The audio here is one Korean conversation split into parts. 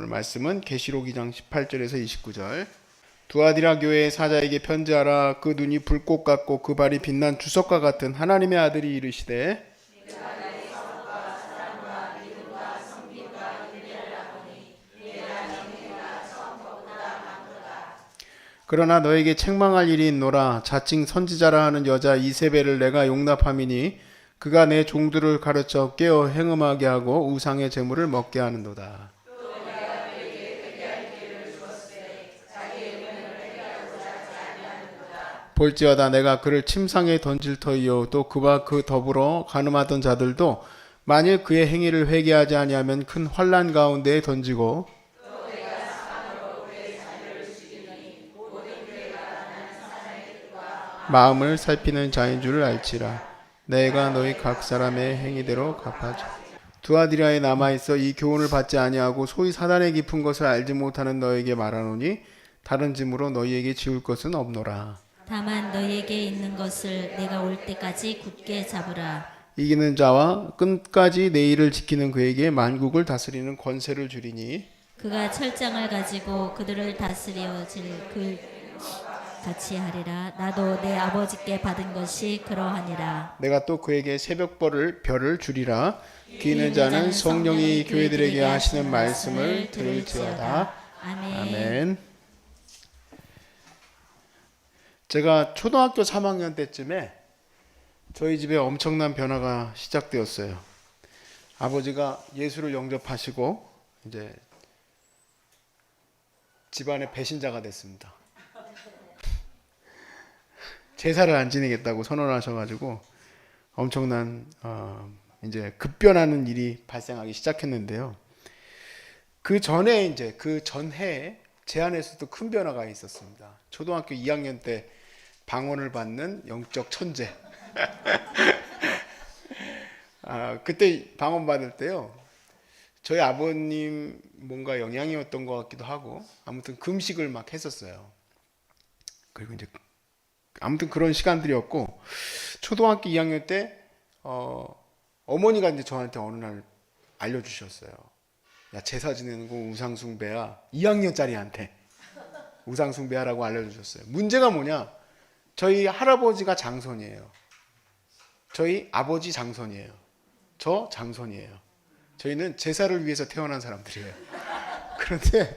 오늘 말씀은 계시록 2장 18절에서 29절. 두아디라 교회의 사자에게 편지하라. 그 눈이 불꽃 같고 그 발이 빛난 주석과 같은 하나님의 아들이 이르시되 그러나 너에게 책망할 일이 있노라. 자칭 선지자라 하는 여자 이세벨을 내가 용납함이니 그가 내 종들을 가르쳐 깨어 행음하게 하고 우상의 제물을 먹게 하는도다. 볼지어다 내가 그를 침상에 던질 터이요 또 그와 그 더불어 간음하던 자들도 만일 그의 행위를 회개하지 아니하면 큰 환난 가운데에 던지고 마음을 살피는 자인 줄을 알지라. 내가 너희 각 사람의 행위대로 갚아줘. 두아디라에 남아있어 이 교훈을 받지 아니하고 소위 사단의 깊은 것을 알지 못하는 너에게 말하노니 다른 짐으로 너희에게 지울 것은 없노라. 다만 너희에게 있는 것을 내가 올 때까지 굳게 잡으라. 이기는 자와 끝까지 내 일을 지키는 그에게 만국을 다스리는 권세를 주리니 그가 철장을 가지고 그들을 다스려질 그 같이 하리라. 나도 내 아버지께 받은 것이 그러하니라. 내가 또 그에게 별을 주리라. 귀 있는 자는 성령이 교회들에게 하시는 말씀을 들을지어다. 아멘. 제가 초등학교 3학년 때쯤에 저희 집에 엄청난 변화가 시작되었어요. 아버지가 예수를 영접하시고 이제 집안의 배신자가 됐습니다. 제사를 안 지내겠다고 선언하셔가지고 엄청난 이제 급변하는 일이 발생하기 시작했는데요. 그 전에 이제 그 전해에 제 안에서도 큰 변화가 있었습니다. 초등학교 2학년 때 방언을 받는 영적 천재. 그때 방언 받을 때요. 저희 아버님 뭔가 영향이었던 것 같기도 하고 아무튼 금식을 막 했었어요. 그리고 이제 아무튼 그런 시간들이었고 초등학교 2학년 때 어머니가 이제 저한테 어느 날 알려주셨어요. 야 제사 지내는 거 우상숭배야. 2학년짜리한테 우상숭배하라고 알려주셨어요. 문제가 뭐냐? 저희 할아버지가 장손이에요. 저희 아버지 장손이에요. 저 장손이에요. 저희는 제사를 위해서 태어난 사람들이에요. 그런데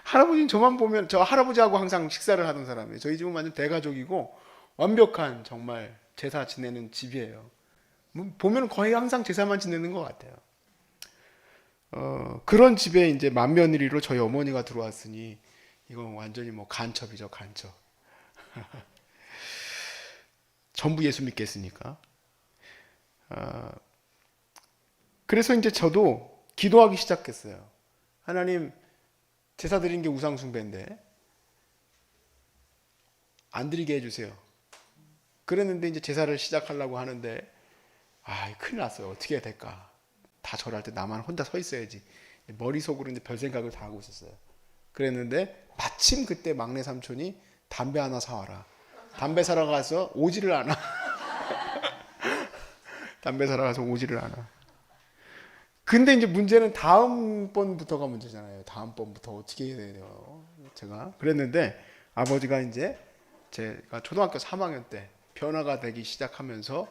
할아버지는 저만 보면 저 할아버지하고 항상 식사를 하던 사람이에요. 저희 집은 완전 대가족이고 완벽한 정말 제사 지내는 집이에요. 보면 거의 항상 제사만 지내는 것 같아요. 그런 집에 이제 맏며느리로 저희 어머니가 들어왔으니 이건 완전히 뭐 간첩이죠, 간첩. 전부 예수 믿겠으니까. 그래서 이제 저도 기도하기 시작했어요. 하나님, 제사 드린 게 우상숭배인데 안 드리게 해주세요. 그랬는데 이제 제사를 시작하려고 하는데 큰일 났어요. 어떻게 해야 될까? 다 절할 때 나만 혼자 서 있어야지. 머릿속으로 이제 별 생각을 다 하고 있었어요. 그랬는데 마침 그때 막내 삼촌이 담배 하나 사와라. 담배 사러 가서 오지를 않아. 담배 사러 가서 오지를 않아. 근데 이제 문제는 다음번부터가 문제잖아요. 다음번부터 어떻게 해야 돼요? 제가 그랬는데 아버지가 이제 제가 초등학교 3학년 때 변화가 되기 시작하면서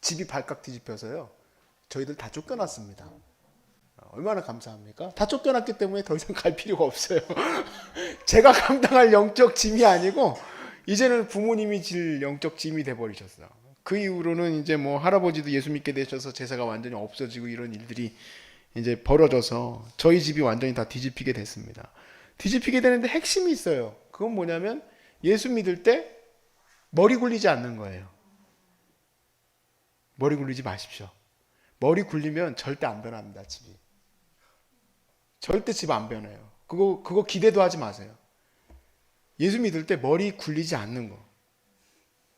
집이 발칵 뒤집혀서요. 저희들 다 쫓겨났습니다. 얼마나 감사합니까? 다 쫓겨났기 때문에 더 이상 갈 필요가 없어요. 제가 감당할 영적 짐이 아니고 이제는 부모님이 질 영적 짐이 돼버리셨어요. 그 이후로는 이제 뭐 할아버지도 예수 믿게 되셔서 제사가 완전히 없어지고 이런 일들이 이제 벌어져서 저희 집이 완전히 다 뒤집히게 됐습니다. 뒤집히게 되는데 핵심이 있어요. 그건 뭐냐면 예수 믿을 때 머리 굴리지 않는 거예요. 머리 굴리지 마십시오. 머리 굴리면 절대 안 변합니다, 집이. 절대 집 안 변해요. 그거 기대도 하지 마세요. 예수 믿을 때 머리 굴리지 않는 거.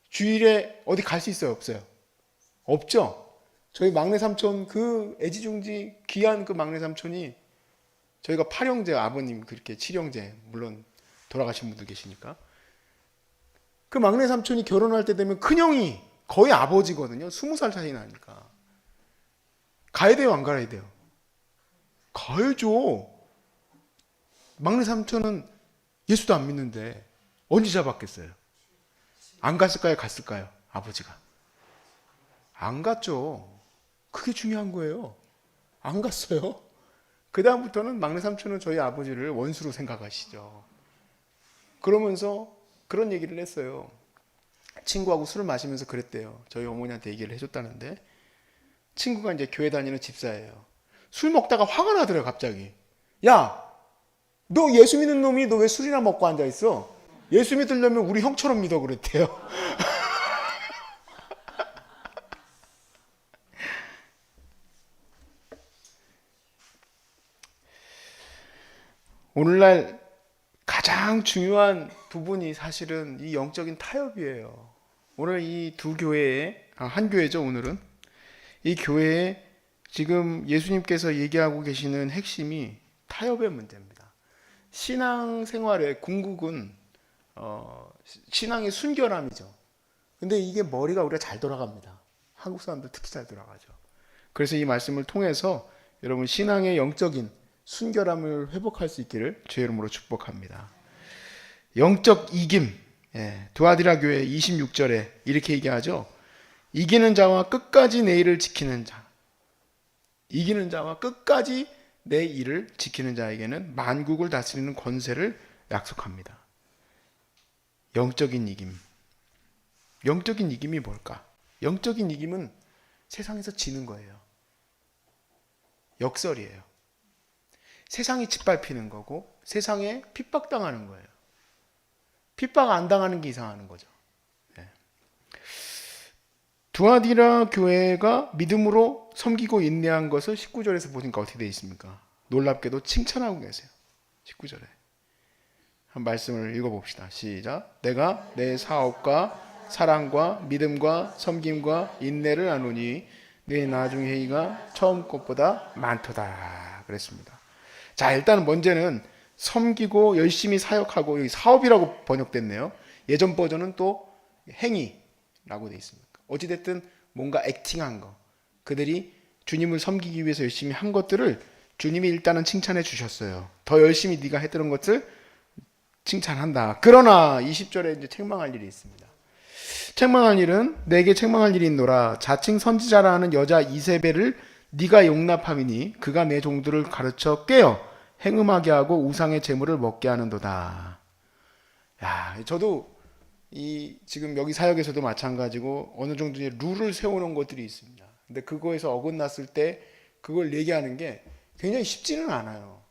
주일에 어디 갈 수 있어요? 없어요? 없죠? 저희 막내 삼촌 그 애지중지 귀한 그 막내 삼촌이 저희가 8형제 아버님 그렇게 7형제 물론 돌아가신 분들 계시니까 그 막내 삼촌이 결혼할 때 되면 큰형이 거의 아버지거든요. 20살 차이 나니까. 가야 돼요? 안 가야 돼요? 가야죠. 막내 삼촌은 예수도 안 믿는데 언제 잡았겠어요? 안 갔을까요? 갔을까요? 아버지가 안 갔죠. 그게 중요한 거예요. 안 갔어요. 그 다음부터는 막내 삼촌은 저희 아버지를 원수로 생각하시죠. 그러면서 그런 얘기를 했어요. 친구하고 술을 마시면서 그랬대요. 저희 어머니한테 얘기를 해줬다는데, 친구가 이제 교회 다니는 집사예요. 술 먹다가 화가 나더래요, 갑자기. 야, 너 예수 믿는 놈이 너 왜 술이나 먹고 앉아 있어? 예수 믿으려면 우리 형처럼 믿어 그랬대요. 오늘날 가장 중요한 부분이 사실은 이 영적인 타협이에요. 오늘 이 두 교회에, 한 교회죠, 오늘은. 이 교회에 지금 예수님께서 얘기하고 계시는 핵심이 타협의 문제입니다. 신앙 생활의 궁극은 신앙의 순결함이죠. 근데 이게 머리가 우리가 잘 돌아갑니다. 한국 사람들 특히 잘 돌아가죠. 그래서 이 말씀을 통해서 여러분 신앙의 영적인 순결함을 회복할 수 있기를 주의 이름으로 축복합니다. 영적 이김, 두아디라 교회 26절에 이렇게 얘기하죠. 이기는 자와 끝까지 내 일을 지키는 자, 이기는 자와 끝까지 내 일을 지키는 자에게는 만국을 다스리는 권세를 약속합니다. 영적인 이김. 영적인 이김이 뭘까? 영적인 이김은 세상에서 지는 거예요. 역설이에요. 세상이 짓밟히는 거고 세상에 핍박당하는 거예요. 핍박 안 당하는 게 이상한 거죠. 두아디라 교회가 믿음으로 섬기고 인내한 것을 19절에서 보니까 어떻게 되어 있습니까? 놀랍게도 칭찬하고 계세요. 19절에. 한 말씀을 읽어봅시다. 시작. 내가 내 사업과 사랑과 믿음과 섬김과 인내를 나누니 내 나중 회의가 처음 것보다 많도다. 그랬습니다. 자, 일단 먼저는 섬기고 열심히 사역하고, 여기 사업이라고 번역됐네요. 예전 버전은 또 행위라고 되어 있습니다. 어찌됐든 뭔가 액팅한 거, 그들이 주님을 섬기기 위해서 열심히 한 것들을 주님이 일단은 칭찬해 주셨어요. 더 열심히 네가 했던 것을 칭찬한다. 그러나 20절에 이제 책망할 일이 있습니다. 책망할 일은 내게 책망할 일이 있노라. 자칭 선지자라 하는 여자 이세벨을 네가 용납함이니 그가 내 종들을 가르쳐 꿰어 행음하게 하고 우상의 제물을 먹게 하는도다. 야, 저도 지금 여기 사역에서도 마찬가지고 어느 정도 룰을 세우는 것들이 있습니다. 근데 그거에서 어긋났을 때 그걸 얘기하는 게 굉장히 쉽지는 않아요.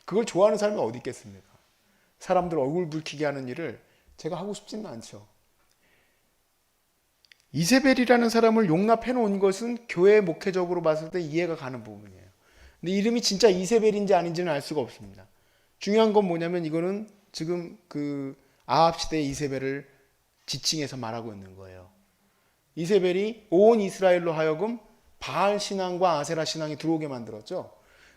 그걸 좋아하는 사람이 어디 있겠습니까? 사람들 얼굴 붉히게 하는 일을 제가 하고 싶지는 않죠. 이세벨이라는 사람을 용납해 놓은 것은 교회 목회적으로 봤을 때 이해가 가는 부분이에요. 근데 이름이 진짜 이세벨인지 아닌지는 알 수가 없습니다. 중요한 건 뭐냐면 이거는 지금 그 아합 시대의 이세벨을 지칭해서 말하고 있는 거예요. 이세벨이 온 이스라엘로 하여금 바알 신앙과 아세라 신앙이 들어오게 만들었죠.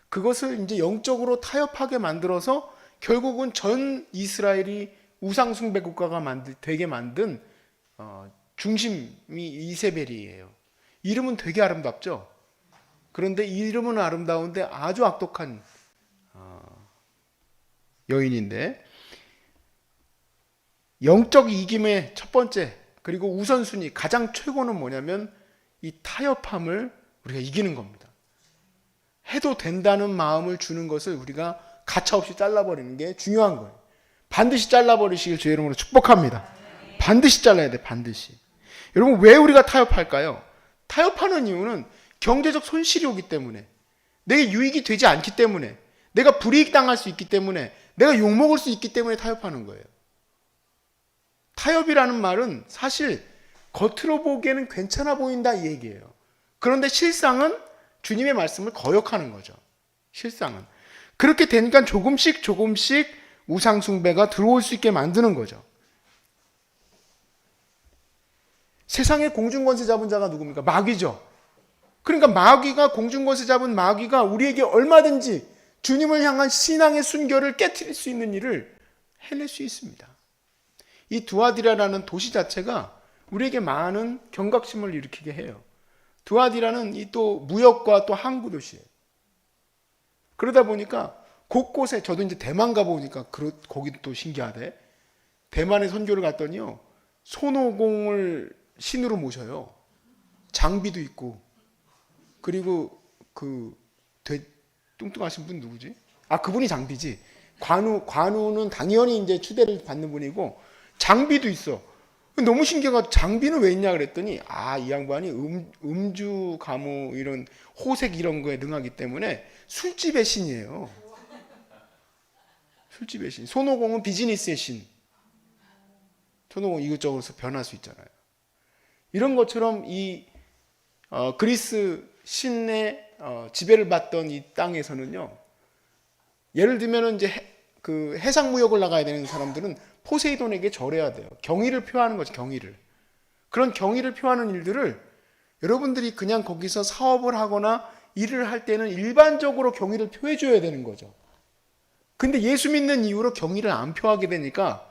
그것을 이제 영적으로 타협하게 만들어서 결국은 전 이스라엘이 우상 숭배 국가가 되게 만든 중심이 이세벨이에요. 이름은 되게 아름답죠. 그런데 이름은 아름다운데 아주 악독한 여인인데, 영적 이김의 첫 번째 그리고 우선순위 가장 최고는 뭐냐면 이 타협함을 우리가 이기는 겁니다. 해도 된다는 마음을 주는 것을 우리가 가차없이 잘라버리는 게 중요한 거예요. 반드시 잘라버리시길 주의 이름으로 축복합니다. 반드시 잘라야 돼, 반드시. 여러분, 왜 우리가 타협할까요? 타협하는 이유는 경제적 손실이 오기 때문에, 내게 유익이 되지 않기 때문에, 내가 불이익 당할 수 있기 때문에, 내가 욕먹을 수 있기 때문에 타협하는 거예요. 타협이라는 말은 사실 겉으로 보기에는 괜찮아 보인다 이 얘기예요. 그런데 실상은 주님의 말씀을 거역하는 거죠. 실상은. 그렇게 되니까 조금씩 우상 숭배가 들어올 수 있게 만드는 거죠. 세상의 공중권세 잡은 자가 누굽니까? 마귀죠. 그러니까 마귀가, 공중권세 잡은 마귀가 우리에게 얼마든지 주님을 향한 신앙의 순결을 깨트릴 수 있는 일을 해낼 수 있습니다. 이 두아디라라는 도시 자체가 우리에게 많은 경각심을 일으키게 해요. 두아디라는 이 또 무역과 또 항구 도시예요. 그러다 보니까 곳곳에 저도 이제 대만 가보니까 거기도 또 신기하대. 대만에 선교를 갔더니요. 손오공을 신으로 모셔요. 장비도 있고. 그리고 뚱뚱하신 분 누구지? 아, 그분이 장비지. 관우는 당연히 이제 추대를 받는 분이고 장비도 있어. 너무 신기해가지고 장비는 왜 있냐 그랬더니 이 양반이 음주 가무 이런 호색 이런 거에 능하기 때문에 술집의 신이에요. 술집의 신. 손오공은 비즈니스의 신. 손오공 이것저것에서 변할 수 있잖아요. 이런 것처럼 이 그리스 신의 지배를 받던 이 땅에서는요. 예를 들면 이제 그 해상 무역을 나가야 되는 사람들은 포세이돈에게 절해야 돼요. 경의를 표하는 거죠. 경의를. 그런 경의를 표하는 일들을 여러분들이 그냥 거기서 사업을 하거나 일을 할 때는 일반적으로 경의를 표해 줘야 되는 거죠. 근데 예수 믿는 이후로 경의를 안 표하게 되니까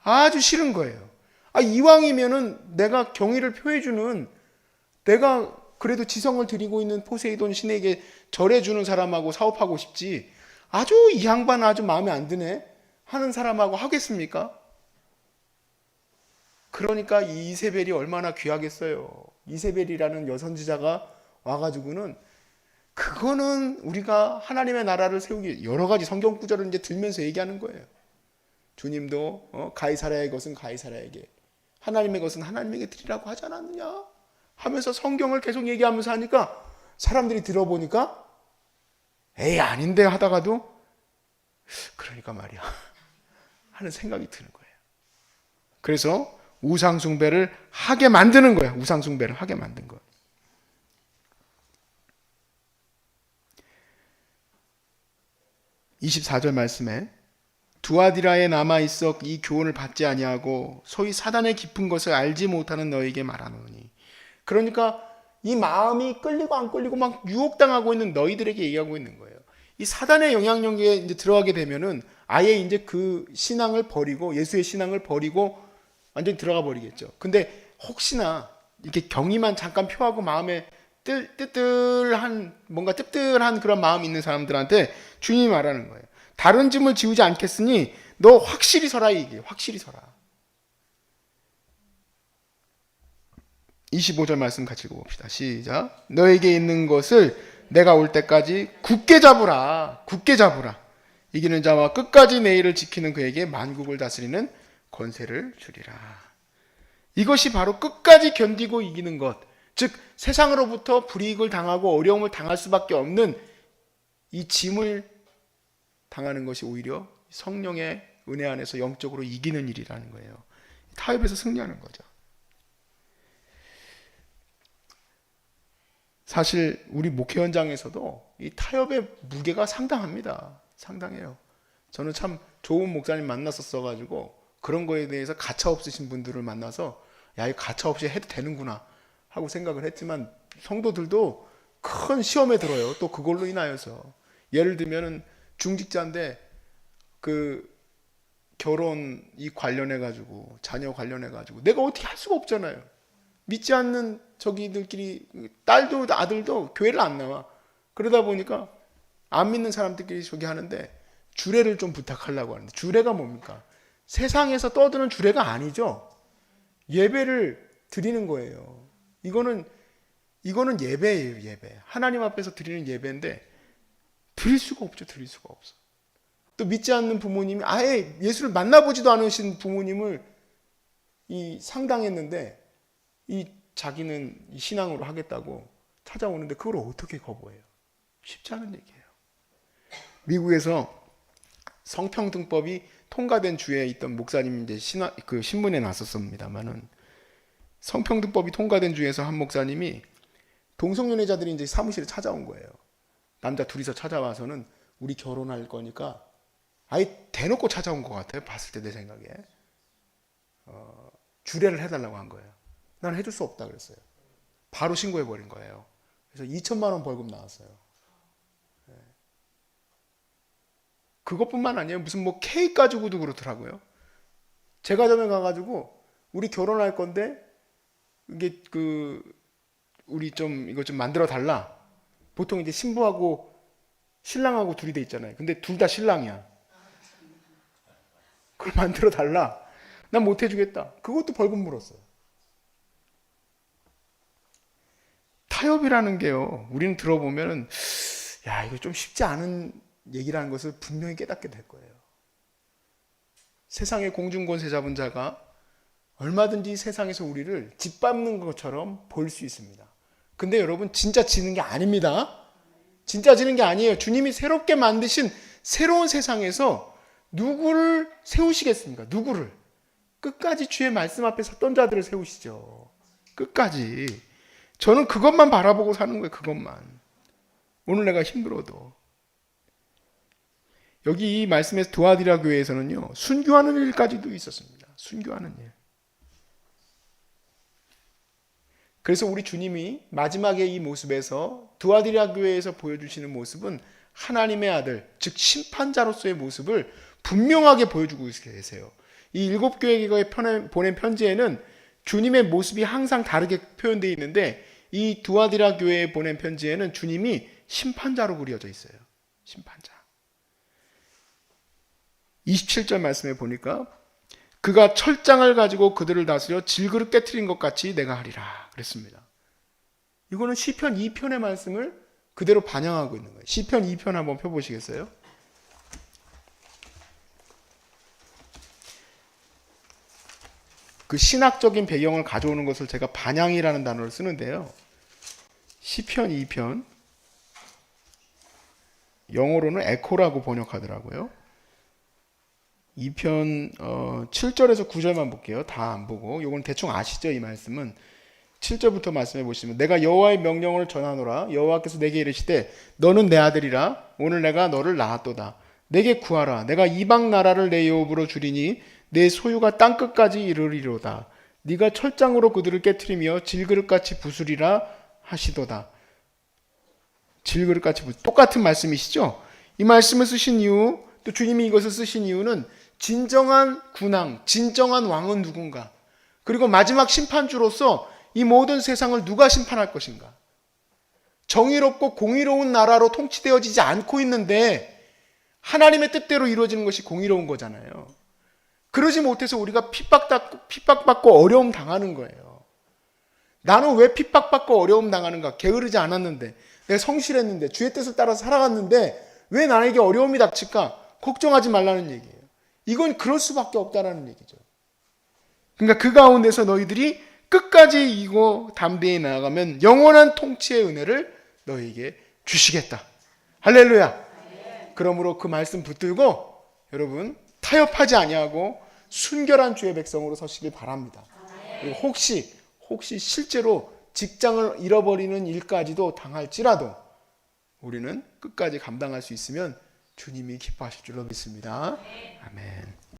아주 싫은 거예요. 이왕이면은 내가 경의를 표해 주는, 내가 그래도 지성을 드리고 있는 포세이돈 신에게 절해 주는 사람하고 사업하고 싶지, 아주 이 양반 아주 마음에 안 드네 하는 사람하고 하겠습니까? 그러니까 이 이세벨이 얼마나 귀하겠어요. 이세벨이라는 여선지자가 와가지고는, 그거는 우리가 하나님의 나라를 세우기, 여러 가지 성경 구절을 이제 들면서 얘기하는 거예요. 주님도 가이사랴의 것은 가이사랴에게, 하나님의 것은 하나님에게 드리라고 하지 않았느냐 하면서 성경을 계속 얘기하면서 하니까 사람들이 들어보니까 에이 아닌데 하다가도 그러니까 말이야 하는 생각이 드는 거예요. 그래서 우상숭배를 하게 만드는 거야. 우상숭배를 하게 만든 거. 24절 말씀에 두아디라에 남아있어 이 교훈을 받지 아니하고 소위 사단의 깊은 것을 알지 못하는 너에게 말하노니. 그러니까 이 마음이 끌리고 안 끌리고 막 유혹당하고 있는 너희들에게 얘기하고 있는 거예요. 이 사단의 영향력에 이제 들어가게 되면은 아예 이제 그 신앙을 버리고, 예수의 신앙을 버리고 완전히 들어가 버리겠죠. 근데 혹시나 이렇게 경의만 잠깐 표하고 마음에 뭔가 뜰뜰한 그런 마음이 있는 사람들한테 주님이 말하는 거예요. 다른 짐을 지우지 않겠으니 너 확실히 서라, 이게. 확실히 서라. 25절 말씀 같이 읽어봅시다. 시작. 너에게 있는 것을 내가 올 때까지 굳게 잡으라. 굳게 잡으라. 이기는 자와 끝까지 내 일을 지키는 그에게 만국을 다스리는 권세를 주리라. 이것이 바로 끝까지 견디고 이기는 것, 즉 세상으로부터 불이익을 당하고 어려움을 당할 수밖에 없는 이 짐을 당하는 것이 오히려 성령의 은혜 안에서 영적으로 이기는 일이라는 거예요. 타협에서 승리하는 거죠. 사실 우리 목회 현장에서도 이 타협의 무게가 상당합니다. 상당해요. 저는 참 좋은 목사님 만났었어가지고 그런 거에 대해서 가차 없으신 분들을 만나서 야, 이 가차 없이 해도 되는구나 하고 생각을 했지만, 성도들도 큰 시험에 들어요. 또 그걸로 인하여서 예를 들면은 중직자인데 그 결혼 이 관련해 가지고, 자녀 관련해 가지고 내가 어떻게 할 수가 없잖아요. 믿지 않는 저기들끼리, 딸도 아들도 교회를 안 나와. 그러다 보니까 안 믿는 사람들끼리 저기 하는데 주례를 좀 부탁하려고 하는데, 주례가 뭡니까? 세상에서 떠드는 주례가 아니죠. 예배를 드리는 거예요. 이거는 예배예요, 예배. 하나님 앞에서 드리는 예배인데 드릴 수가 없죠. 드릴 수가 없어. 또 믿지 않는 부모님이, 아예 예수를 만나보지도 않으신 부모님을 상당했는데 자기는 이 신앙으로 하겠다고 찾아오는데 그걸 어떻게 거부해요? 쉽지 않은 얘기예요. 미국에서 성평등법이 통과된 주에 있던 목사님이 이제 신문에 났었습니다만은, 성평등법이 통과된 주에서 한 목사님이 동성연애자들이 이제 사무실에 찾아온 거예요. 남자 둘이서 찾아와서는 우리 결혼할 거니까, 아예 대놓고 찾아온 것 같아요. 봤을 때 내 생각에. 주례를 해달라고 한 거예요. 난 해줄 수 없다 그랬어요. 바로 신고해버린 거예요. 그래서 2천만 원 벌금 나왔어요. 그것뿐만 아니에요. 무슨 뭐 케이크 가지고도 그렇더라고요. 제과점에 가가지고 우리 결혼할 건데 이게 우리 좀 이거 좀 만들어 달라. 보통 이제 신부하고 신랑하고 둘이 돼 있잖아요. 근데 둘 다 신랑이야. 그걸 만들어 달라. 난 못 해주겠다. 그것도 벌금 물었어요. 타협이라는 게요. 우리는 들어보면은 야, 이거 좀 쉽지 않은 얘기라는 것을 분명히 깨닫게 될 거예요. 세상의 공중권세 잡은 자가 얼마든지 세상에서 우리를 짓밟는 것처럼 보일 수 있습니다. 근데 여러분, 진짜 지는 게 아닙니다. 진짜 지는 게 아니에요. 주님이 새롭게 만드신 새로운 세상에서 누구를 세우시겠습니까? 누구를? 끝까지 주의 말씀 앞에 섰던 자들을 세우시죠. 끝까지. 저는 그것만 바라보고 사는 거예요. 그것만. 오늘 내가 힘들어도. 여기 이 말씀에서 두아디라 교회에서는요, 순교하는 일까지도 있었습니다. 순교하는 일. 그래서 우리 주님이 마지막에 이 모습에서 두아디라 교회에서 보여주시는 모습은 하나님의 아들, 즉 심판자로서의 모습을 분명하게 보여주고 계세요. 이 일곱 교회에 보낸 편지에는 주님의 모습이 항상 다르게 표현되어 있는데, 이 두아디라 교회에 보낸 편지에는 주님이 심판자로 그려져 있어요. 심판자. 27절 말씀에 보니까 그가 철장을 가지고 그들을 다스려 질그릇 깨트린 것 같이 내가 하리라 그랬습니다. 이거는 시편 2편의 말씀을 그대로 반영하고 있는 거예요. 시편 2편 한번 펴보시겠어요? 그 신학적인 배경을 가져오는 것을 제가 반향이라는 단어를 쓰는데요. 시편 2편, 영어로는 에코라고 번역하더라고요. 2편 7절에서 9절만 볼게요. 다 안 보고. 이건 대충 아시죠? 이 말씀은 7절부터 말씀해 보시면, 내가 여호와의 명령을 전하노라. 여호와께서 내게 이르시되 너는 내 아들이라. 오늘 내가 너를 낳았도다. 내게 구하라. 내가 이방 나라를 내 유업으로 주리니 내 소유가 땅끝까지 이르리로다. 네가 철장으로 그들을 깨트리며 질그릇같이 부수리라 하시도다. 질그릇같이 똑같은 말씀이시죠? 이 말씀을 쓰신 이유, 또 주님이 이것을 쓰신 이유는 진정한 군왕, 진정한 왕은 누군가, 그리고 마지막 심판주로서 이 모든 세상을 누가 심판할 것인가. 정의롭고 공의로운 나라로 통치되어지지 않고 있는데 하나님의 뜻대로 이루어지는 것이 공의로운 거잖아요. 그러지 못해서 우리가 핍박받고 어려움 당하는 거예요. 나는 왜 핍박받고 어려움 당하는가? 게으르지 않았는데, 내가 성실했는데, 주의 뜻을 따라 살아갔는데 왜 나에게 어려움이 닥칠까? 걱정하지 말라는 얘기예요. 이건 그럴 수밖에 없다라는 얘기죠. 그러니까 그 가운데서 너희들이 끝까지 이고 담대히 나아가면 영원한 통치의 은혜를 너희에게 주시겠다. 할렐루야. 그러므로 그 말씀 붙들고 여러분 타협하지 아니하고 순결한 주의 백성으로 서시길 바랍니다. 그리고 혹시 실제로 직장을 잃어버리는 일까지도 당할지라도 우리는 끝까지 감당할 수 있으면 주님이 기뻐하실 줄로 믿습니다. 아멘.